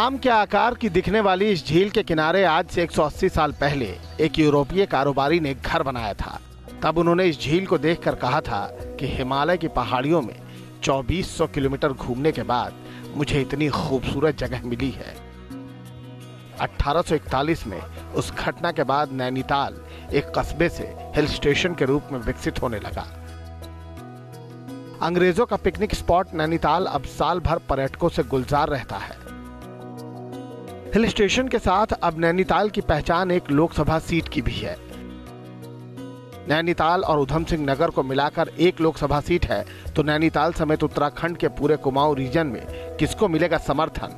आम के आकार की दिखने वाली इस झील के किनारे आज से 180 साल पहले एक यूरोपीय कारोबारी ने घर बनाया था। तब उन्होंने इस झील को देखकर कहा था कि हिमालय की पहाड़ियों में 2400 किलोमीटर घूमने के बाद मुझे इतनी खूबसूरत जगह मिली है। 1841 में उस घटना के बाद नैनीताल एक कस्बे से हिल स्टेशन के रूप में विकसित होने लगा। अंग्रेजों का पिकनिक स्पॉट नैनीताल अब साल भर पर्यटकों से गुलजार रहता है। हिल स्टेशन के साथ अब नैनीताल की पहचान एक लोकसभा सीट की भी है। नैनीताल और उधम सिंह नगर को मिलाकर एक लोकसभा सीट है, तो नैनीताल समेत उत्तराखंड के पूरे कुमाऊं रीजन में किसको मिलेगा समर्थन?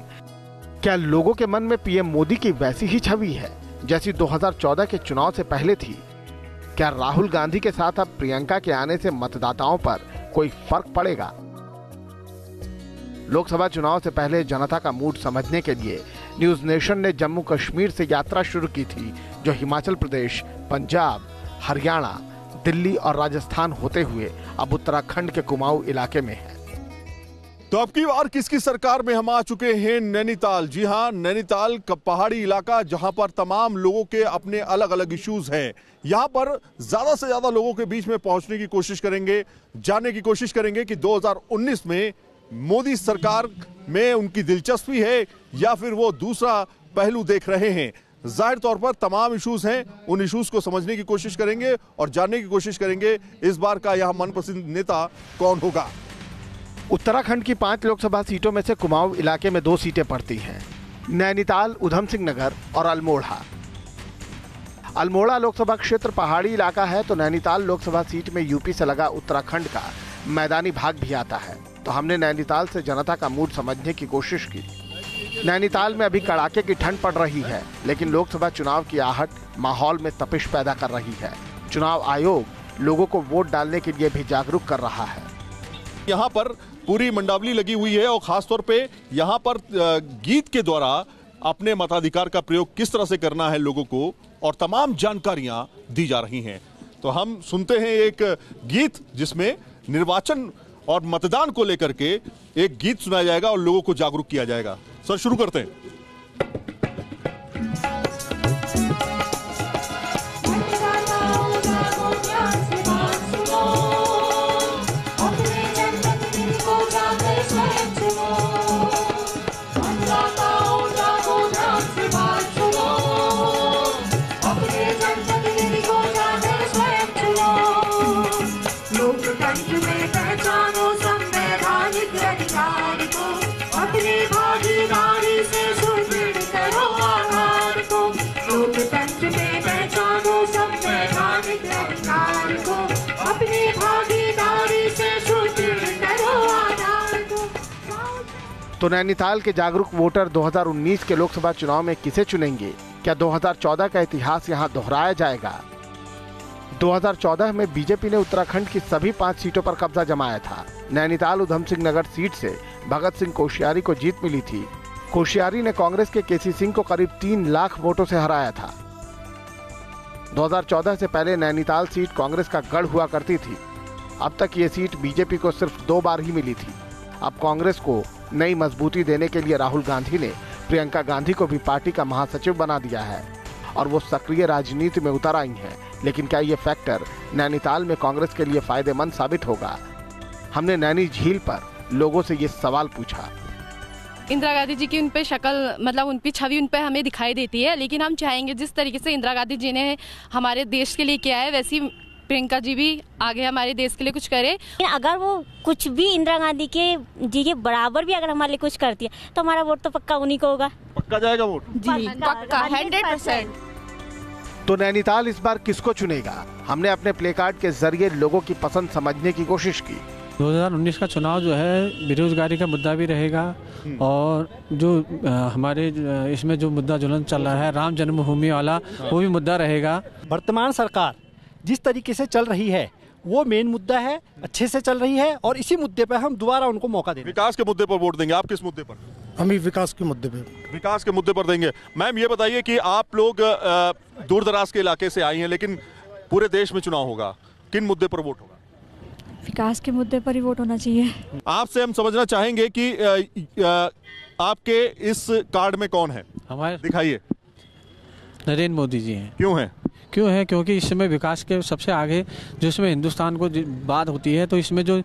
क्या लोगों के मन में पीएम मोदी की वैसी ही छवि है जैसी 2014 के चुनाव से पहले थी? क्या राहुल गांधी के साथ अब प्रियंका के आने से मतदाताओं पर कोई फर्क पड़ेगा? लोकसभा चुनाव से पहले जनता का मूड समझने के लिए न्यूज नेशन ने जम्मू कश्मीर से यात्रा शुरू की थी, जो हिमाचल प्रदेश, पंजाब, हरियाणा, दिल्ली और राजस्थान होते हुए अब उत्तराखंड के कुमाऊं इलाके में है। तो अब की बार किसकी सरकार में हम आ चुके हैं नैनीताल। जी हां, नैनीताल का पहाड़ी इलाका जहां पर तमाम लोगों के अपने अलग अलग इश्यूज हैं। यहां पर ज्यादा से ज्यादा लोगों के बीच में पहुंचने की कोशिश करेंगे, जानने की कोशिश करेंगे कि 2019 में मोदी सरकार में उनकी दिलचस्पी है या फिर वो दूसरा पहलू देख रहे हैं। जाहिर तौर पर तमाम इश्यूज हैं, उन इश्यूज को समझने की कोशिश करेंगे और जानने की कोशिश करेंगे इस बार का यहां मनपसंद नेता कौन होगा। उत्तराखंड की 5 लोकसभा सीटों में से कुमाऊं इलाके में 2 सीटें पड़ती हैं, नैनीताल, उधम सिंह नगर और अल्मोड़ा। अल्मोड़ा लोकसभा क्षेत्र पहाड़ी इलाका है, तो नैनीताल लोकसभा सीट में यूपी से लगा उत्तराखंड का मैदानी भाग भी आता है। तो हमने नैनीताल से जनता का मूड समझने की कोशिश की। नैनीताल में अभी कड़ाके की ठंड पड़ रही है, लेकिन लोकसभा चुनाव की आहट माहौल में तपिश पैदा कर रही है। चुनाव आयोग लोगों को वोट डालने के लिए भी जागरूक कर रहा है। यहाँ पर पूरी मंडावली लगी हुई है और खासतौर पे यहाँ पर गीत के द्वारा अपने मताधिकार का प्रयोग किस तरह से करना है लोगों को, और तमाम जानकारियां दी जा रही हैं। तो हम सुनते हैं एक गीत जिसमें निर्वाचन और मतदान को लेकर के एक गीत सुनाया जाएगा और लोगों को जागरूक किया जाएगा। सर, शुरू करते हैं। तो नैनीताल के जागरूक वोटर 2019 के लोकसभा चुनाव में किसे चुनेंगे? क्या 2014 का इतिहास यहां दोहराया जाएगा? 2014 में बीजेपी ने उत्तराखंड की सभी 5 सीटों पर कब्जा जमाया था। नैनीताल उधम सिंह नगर सीट से भगत सिंह कोश्यारी को जीत मिली थी। कोश्यारी ने कांग्रेस के केसी सिंह को करीब 3 लाख वोटों से हराया था। 2014 से पहले नैनीताल सीट कांग्रेस का गढ़ हुआ करती थी। अब तक ये सीट बीजेपी को सिर्फ 2 बार ही मिली थी। अब कांग्रेस को नई मजबूती देने के लिए राहुल गांधी ने प्रियंका गांधी को भी पार्टी का महासचिव बना दिया है और वो सक्रिय राजनीति में उतर आई हैं। लेकिन क्या ये फैक्टर नैनीताल में कांग्रेस के लिए फायदेमंद साबित होगा? हमने नैनी झील पर लोगों से ये सवाल पूछा। इंदिरा गांधी जी की उन पे शक्ल, मतलब उन पे छवि उन पे हमें दिखाई देती है, लेकिन हम चाहेंगे जिस तरीके से इंदिरा गांधी जी ने हमारे देश के लिए किया है, वैसी प्रियंका जी भी आगे हमारे देश के लिए कुछ करे। अगर वो कुछ भी इंदिरा गांधी जी के बराबर भी अगर हमारे लिए कुछ करती है तो हमारा वोट तो पक्का उन्हीं को होगा। पक्का जाएगा वोट? जी पक्का, 100%। तो नैनीताल इस बार किसको चुनेगा? हमने अपने प्ले कार्ड के जरिए लोगों की पसंद समझने की कोशिश की। 2019 का चुनाव जो है बेरोजगारी का मुद्दा भी रहेगा और जो हमारे इसमें जो मुद्दा जुलन चल रहा है राम जन्मभूमि वाला, वो भी मुद्दा रहेगा। वर्तमान सरकार जिस तरीके से चल रही है वो मेन मुद्दा है, अच्छे से चल रही है और इसी मुद्दे पर हम दोबारा उनको मौका देंगे। विकास के मुद्दे पर वोट देंगे। आप किस मुद्दे पर? हम भी विकास के मुद्दे पे। विकास के मुद्दे पर देंगे। मैम, ये बताइए कि आप लोग दूर दराज के इलाके से आई हैं, लेकिन पूरे देश में चुनाव होगा, किन मुद्दे पर वोट होगा? विकास के मुद्दे पर ही वोट होना चाहिए। आपसे हम समझना चाहेंगे कि आपके इस कार्ड में कौन है? हमारे दिखाइए। नरेंद्र मोदी जी हैं। क्यों है? क्यों है? क्योंकि इस समय विकास के सबसे आगे जो इसमें हिंदुस्तान को बात होती है, तो इसमें जो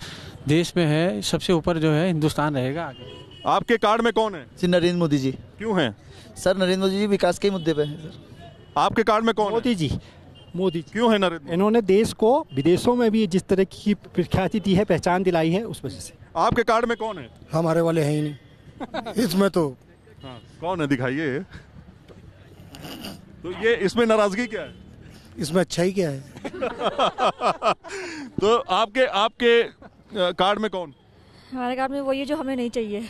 देश में है सबसे ऊपर जो है हिंदुस्तान रहेगा आगे। आपके कार्ड में कौन है? जी नरेंद्र मोदी जी। क्यों है? सर नरेंद्र मोदी जी विकास के मुद्दे पे है सर। आपके कार्ड में कौन मोदी जी। मोदी क्यों है? नरेंद्र। इन्होंने देश को विदेशों में भी जिस तरह की प्रख्याति दी है, पहचान दिलाई है, उस वजह से। आपके कार्ड में कौन है? हमारे वाले हैं ही नहीं इसमें तो। हाँ, कौन है? दिखाइए। तो ये इसमें नाराजगी क्या है? इसमें अच्छा ही क्या है? तो आपके कार्ड में कौन? हमारे कार्ड में वही है जो हमें नहीं चाहिए।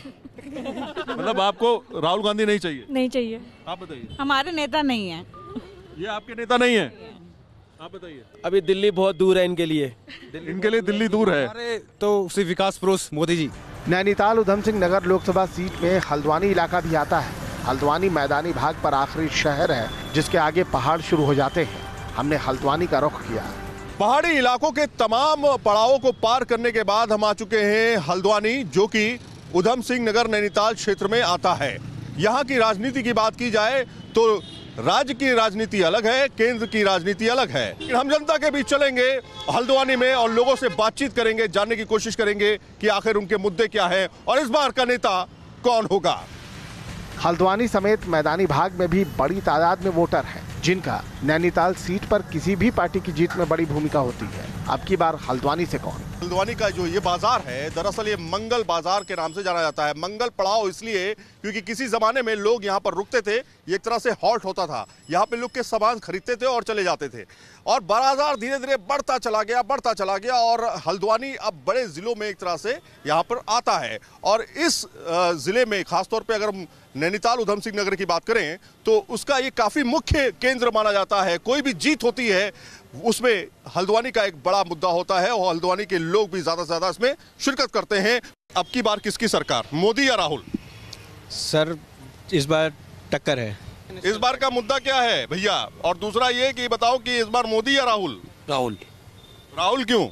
मतलब आपको राहुल गांधी नहीं चाहिए? नहीं चाहिए। आप बताइए। हमारे नेता नहीं है। ये आपके नेता नहीं है? आप बताइए। अभी दिल्ली बहुत दूर है इनके लिए। इनके लिए दिल्ली दूर है। अरे तो सिर्फ विकास पुरुष मोदी जी। नैनीताल उधम सिंह नगर लोकसभा सीट में हल्द्वानी इलाका भी आता है। हल्द्वानी मैदानी भाग पर आखिरी शहर है, जिसके आगे पहाड़ शुरू हो जाते हैं। हमने हल्द्वानी का रुख किया। पहाड़ी इलाकों के तमाम पड़ावों को पार करने के बाद हम आ चुके हैं हल्द्वानी, जो कि उधम सिंह नगर नैनीताल क्षेत्र में आता है। यहाँ की राजनीति की बात की जाए तो राज्य की राजनीति अलग है, केंद्र की राजनीति अलग है। हम जनता के बीच चलेंगे हल्द्वानी में और लोगों से बातचीत करेंगे, जानने की कोशिश करेंगे कि आखिर उनके मुद्दे क्या हैं और इस बार का नेता कौन होगा। हल्द्वानी समेत मैदानी भाग में भी बड़ी तादाद में वोटर हैं, जिनका नैनीताल सीट पर किसी भी पार्टी की जीत में बड़ी भूमिका होती है। अब की बार हल्द्वानी से कौन? हल्द्वानी का जो ये बाजार है, दरअसल ये मंगल बाजार के नाम से जाना जाता है। मंगल पड़ाव इसलिए क्योंकि किसी जमाने में लोग यहाँ पर रुकते थे, ये एक तरह से हॉल्ट होता था। यहाँ पे लोग के सामान खरीदते थे और चले जाते थे, और बाजार धीरे धीरे बढ़ता चला गया और हल्द्वानी अब बड़े जिलों में एक तरह से यहाँ पर आता है। और इस जिले में खासतौर पर अगर नैनीताल उधम सिंह नगर की बात करें तो उसका ये काफी मुख्य केंद्र माना जाता है। कोई भी जीत होती है उसमें हल्द्वानी का एक बड़ा मुद्दा होता है और हल्द्वानी के लोग भी ज्यादा से ज्यादा इसमें शिरकत करते हैं। अब की बार किसकी सरकार, मोदी या राहुल? सर इस बार टक्कर है। इस बार का मुद्दा क्या है भैया? और दूसरा ये कि बताओ कि इस बार मोदी या राहुल? राहुल। राहुल क्यों?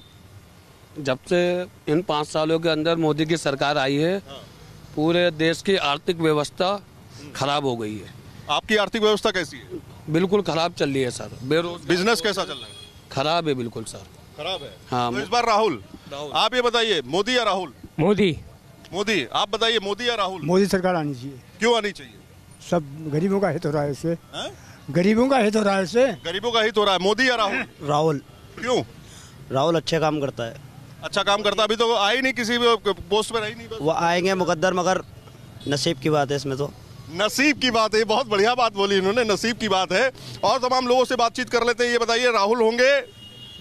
जब से इन 5 सालों के अंदर मोदी की सरकार आई है, पूरे देश की आर्थिक व्यवस्था खराब हो गई है। आपकी आर्थिक व्यवस्था कैसी है? बिल्कुल खराब चल रही है सर। बिजनेस कैसा चल रहा है? खराब है बिल्कुल सर। खराब है। हाँ। तो इस बार राहुल। आप ये बताइए, मोदी या राहुल? मोदी। मोदी। आप बताइए, मोदी या राहुल? मोदी सरकार आनी चाहिए। क्यों आनी चाहिए? सब गरीबों का हित हो रहा है इससे। गरीबों का हित हो रहा है इससे। गरीबों का हित हो रहा है। मोदी या राहुल? राहुल। क्यों? राहुल अच्छा काम करता है। अच्छा काम करता, अभी तो आए नहीं, किसी पोस्ट पर आई नहीं। वो आएंगे मुकद्दर, मगर नसीब की बात है इसमें तो। नसीब की बात है, बहुत बढ़िया बात बोली इन्होंने, नसीब की बात है। और तमाम लोगों से बातचीत कर लेते हैं। ये बताइए, राहुल होंगे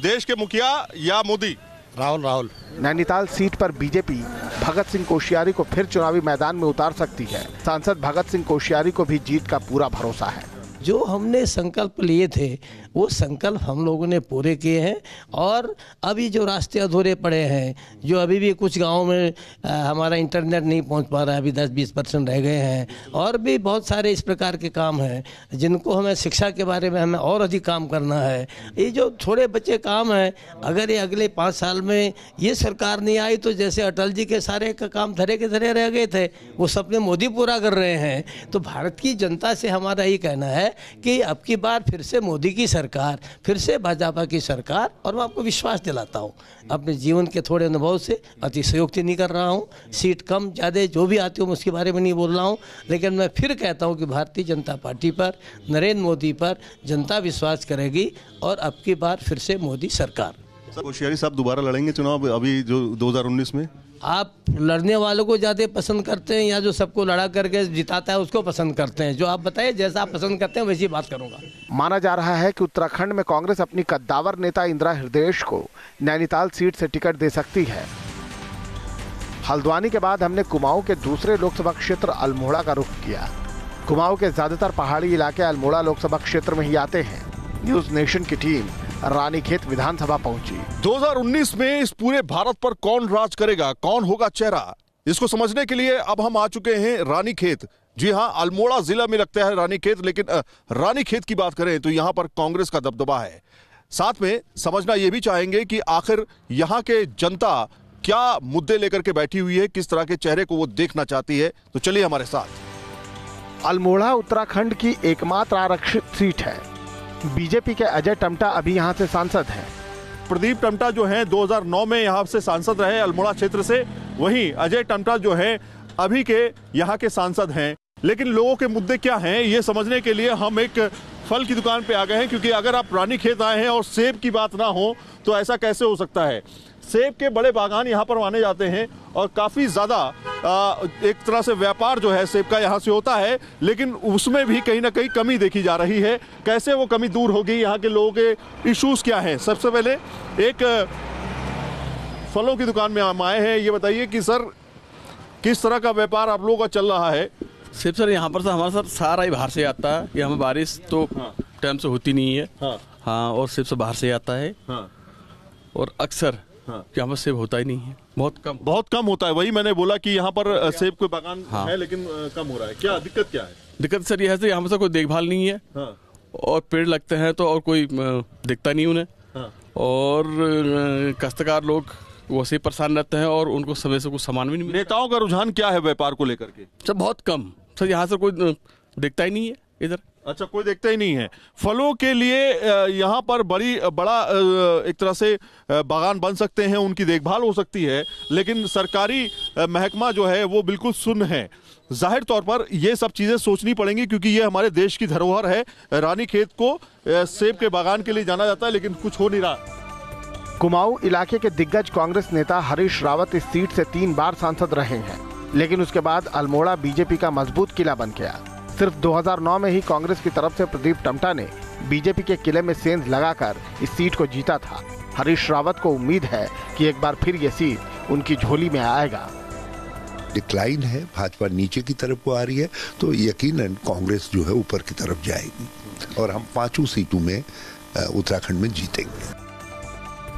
देश के मुखिया या मोदी? राहुल। नैनीताल सीट पर बीजेपी भगत सिंह कोश्यारी को फिर चुनावी मैदान में उतार सकती है। सांसद भगत सिंह कोश्यारी को भी जीत का पूरा भरोसा है। जो हमने संकल्प लिए थे वो संकल्प हम लोगों ने पूरे किए हैं, और अभी जो रास्ते अधूरे पड़े हैं, जो अभी भी कुछ गाँव में हमारा इंटरनेट नहीं पहुंच पा रहा है, अभी 10-20% रह गए हैं, और भी बहुत सारे इस प्रकार के काम हैं जिनको हमें शिक्षा के बारे में हमें और अधिक काम करना है। ये जो थोड़े बच्चे काम हैं, अगर ये अगले 5 साल में ये सरकार नहीं आई तो जैसे अटल जी के सारे का काम धरे के धरे रह गए थे, वो सपने मोदी पूरा कर रहे हैं। तो भारत की जनता से हमारा ये कहना है कि अब की बार फिर से मोदी की सरकार, फिर से भाजपा की सरकार। और मैं आपको विश्वास दिलाता हूँ, अपने जीवन के थोड़े अनुभव से, अतिशयोक्ति नहीं कर रहा हूँ, सीट कम ज़्यादा जो भी आती हूँ उसके बारे में नहीं बोल रहा हूँ, लेकिन मैं फिर कहता हूँ कि भारतीय जनता पार्टी पर, नरेंद्र मोदी पर जनता विश्वास करेगी और अब की बार फिर से मोदी सरकार। कोश्यारी साहब दोबारा लड़ेंगे चुनाव अभी जो 2019 में? आप लड़ने वालों को ज़्यादा पसंद करते हैं या जो सबको लड़ा करके जिताता है उसको पसंद करते हैं? जो आप बताइए, जैसा आप पसंद करते हैं वैसी बात करूंगा। माना जा रहा है कि उत्तराखंड में कांग्रेस अपनी कद्दावर नेता इंदिरा हृदयेश को नैनीताल सीट से टिकट दे सकती है। हल्द्वानी के बाद हमने कुमाऊं के दूसरे लोकसभा क्षेत्र अल्मोड़ा का रुख किया। कुमाऊं के ज्यादातर पहाड़ी इलाके अल्मोड़ा लोकसभा क्षेत्र में ही आते हैं। न्यूज नेशन की टीम रानीखेत विधानसभा पहुंची। 2019 में इस पूरे भारत पर कौन राज करेगा, कौन होगा चेहरा, इसको समझने के लिए अब हम आ चुके हैं रानीखेत। जी हां, अल्मोड़ा जिला में लगता है रानीखेत, लेकिन रानीखेत की बात करें तो यहां पर कांग्रेस का दबदबा है। साथ में समझना यह भी चाहेंगे कि आखिर यहां के जनता क्या मुद्दे लेकर के बैठी हुई है, किस तरह के चेहरे को वो देखना चाहती है, तो चलिए हमारे साथ। अल्मोड़ा उत्तराखंड की एकमात्र आरक्षित सीट है। बीजेपी के अजय टम्टा अभी यहाँ से सांसद हैं। प्रदीप टम्टा जो हैं 2009 में यहाँ से सांसद रहे अल्मोड़ा क्षेत्र से, वहीं अजय टम्टा जो हैं अभी के यहाँ के सांसद हैं। लेकिन लोगों के मुद्दे क्या हैं ये समझने के लिए हम एक फल की दुकान पे आ गए हैं, क्योंकि अगर आप रानीखेत आए हैं और सेब की बात ना हो तो ऐसा कैसे हो सकता है। सेब के बड़े बागान यहाँ पर माने जाते हैं और काफ़ी ज़्यादा एक तरह से व्यापार जो है सेब का यहाँ से होता है, लेकिन उसमें भी कहीं ना कहीं कमी देखी जा रही है। कैसे वो कमी दूर होगी, यहाँ के लोगों के इश्यूज क्या हैं। सबसे पहले एक फलों की दुकान में हम आए हैं, ये बताइए कि सर किस तरह का व्यापार आप लोगों का चल रहा है। सेब सर यहाँ पर हमारा सर सारा ही बाहर से आता है, यहाँ में बारिश तो टाइम से होती नहीं है। हाँ, और सेब से बाहर से आता है। और अक्सर यहाँ पर सेब होता ही नहीं है, बहुत कम होता है। वही मैंने बोला कि यहाँ पर सेब के बागान है लेकिन कम हो रहा है। क्या दिक्कत क्या है? दिक्कत सर ये है यहाँ पर कोई देखभाल नहीं है। और पेड़ लगते हैं तो और कोई दिखता नहीं उन्हें। और काश्तकार लोग वैसे ही परेशान रहते हैं और उनको समय से कुछ सामान भी नहीं मिलता। नेताओं का रुझान क्या है व्यापार को लेकर के? सर बहुत कम, सर यहाँ से कोई दिखता ही नहीं है इधर। अच्छा, कोई देखता ही नहीं है। फलों के लिए यहाँ पर बड़ा एक तरह से बागान बन सकते हैं, उनकी देखभाल हो सकती है, लेकिन सरकारी महकमा जो है वो बिल्कुल सुन्न है। जाहिर तौर पर ये सब चीज़ें सोचनी पड़ेंगी, क्योंकि ये हमारे देश की धरोहर है। रानीखेत को सेब के बागान के लिए जाना जाता है, लेकिन कुछ हो नहीं रहा। कुमाऊं इलाके के दिग्गज कांग्रेस नेता हरीश रावत इस सीट से 3 बार सांसद रहे हैं, लेकिन उसके बाद अल्मोड़ा बीजेपी का मजबूत किला बन गया। सिर्फ 2009 में ही कांग्रेस की तरफ से प्रदीप टम्टा ने बीजेपी के किले में सेंध लगाकर इस सीट को जीता था। हरीश रावत को उम्मीद है कि एक बार फिर ये सीट उनकी झोली में आएगा। डिक्लाइन है, भाजपा नीचे की तरफ को आ रही है, तो यकीनन कांग्रेस जो है ऊपर की तरफ जाएगी और हम 5 सीटों में उत्तराखंड में जीतेंगे।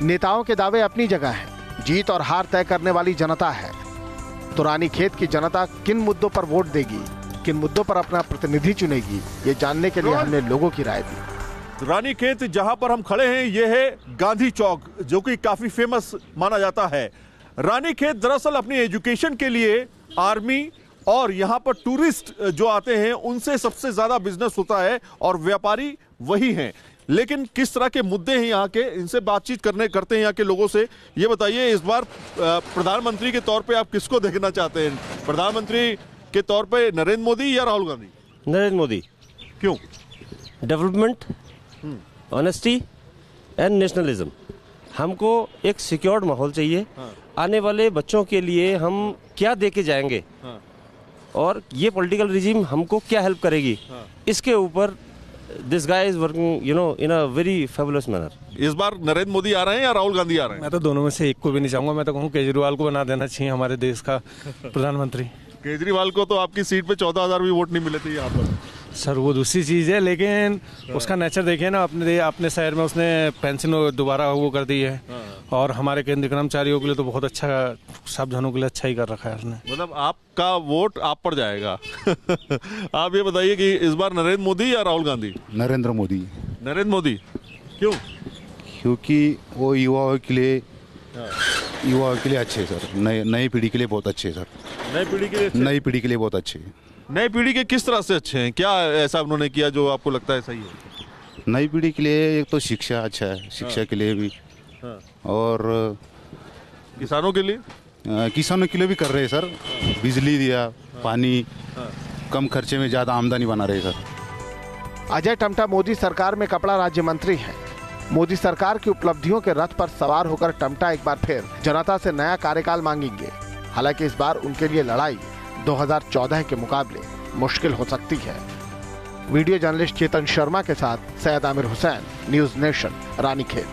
नेताओं के दावे अपनी जगह हैं, जीत और हार तय करने वाली जनता है। तो रानीखेत की जनता किन मुद्दों पर वोट देगी, किन मुद्दों पर अपना प्रतिनिधि चुनेगी, ये जानने के लिए हमने लोगों की राय दी। रानीखेत जहां पर हम खड़े हैं ये है गांधी चौक, जो कि काफी फेमस माना जाता है। रानीखेत दरअसल अपनी एजुकेशन के लिए आर्मी और यहाँ पर टूरिस्ट जो आते हैं उनसे सबसे ज्यादा बिजनेस होता है और व्यापारी वही हैं। लेकिन किस तरह के मुद्दे हैं यहाँ के, इनसे बातचीत करते हैं यहाँ के लोगों से। ये बताइए, इस बार प्रधानमंत्री के तौर पे आप किसको देखना चाहते हैं? प्रधानमंत्री के तौर पे नरेंद्र मोदी या राहुल गांधी? नरेंद्र मोदी। क्यों? Development, honesty and nationalism. हमको एक सिक्योर्ड माहौल चाहिए। आने वाले बच्चों के लिए हम क्या दे के जाएंगे और ये पॉलिटिकल रिजीम हमको क्या हेल्प करेगी, इसके ऊपर this guy is working in a very fabulous manner. इस बार नरेंद्र मोदी आ रहे हैं या राहुल गांधी आ रहे हैं? मैं तो दोनों में से एक को भी नहीं चाहूंगा। मैं तो कहूँ केजरीवाल को बना देना चाहिए हमारे देश का प्रधानमंत्री। केजरीवाल को तो आपकी सीट पे 14,000 भी वोट नहीं मिले थे यहाँ पर। सर वो दूसरी चीज़ है, लेकिन उसका नेचर देखिए ना, अपने शहर में उसने पेंशन दोबारा वो कर दी है और हमारे केंद्रीय कर्मचारियों के लिए तो बहुत अच्छा, सब जनों के लिए अच्छा ही कर रखा है उसने। मतलब आपका वोट आप पर जाएगा। आप ये बताइए कि इस बार नरेंद्र मोदी या राहुल गांधी? नरेंद्र मोदी। नरेंद्र मोदी क्यों? क्योंकि वो युवाओं के लिए अच्छे सर, नई पीढ़ी के लिए बहुत अच्छे सर। नई पीढ़ी के लिए बहुत अच्छे। नई पीढ़ी के किस तरह से अच्छे हैं? क्या ऐसा उन्होंने किया जो आपको लगता है सही है? नई पीढ़ी के लिए एक तो शिक्षा अच्छा है, शिक्षा के लिए भी, और किसानों के लिए भी कर रहे हैं सर। बिजली दिया, पानी, कम खर्चे में ज़्यादा आमदनी बना रहे सर। अजय टम्टा मोदी सरकार में कपड़ा राज्य मंत्री हैं। मोदी सरकार की उपलब्धियों के रथ पर सवार होकर टम्टा एक बार फिर जनता से नया कार्यकाल मांगेंगे। हालांकि इस बार उनके लिए लड़ाई 2014 के मुकाबले मुश्किल हो सकती है। वीडियो जर्नलिस्ट चेतन शर्मा के साथ सैयद आमिर हुसैन, न्यूज़ नेशन, रानीखेत।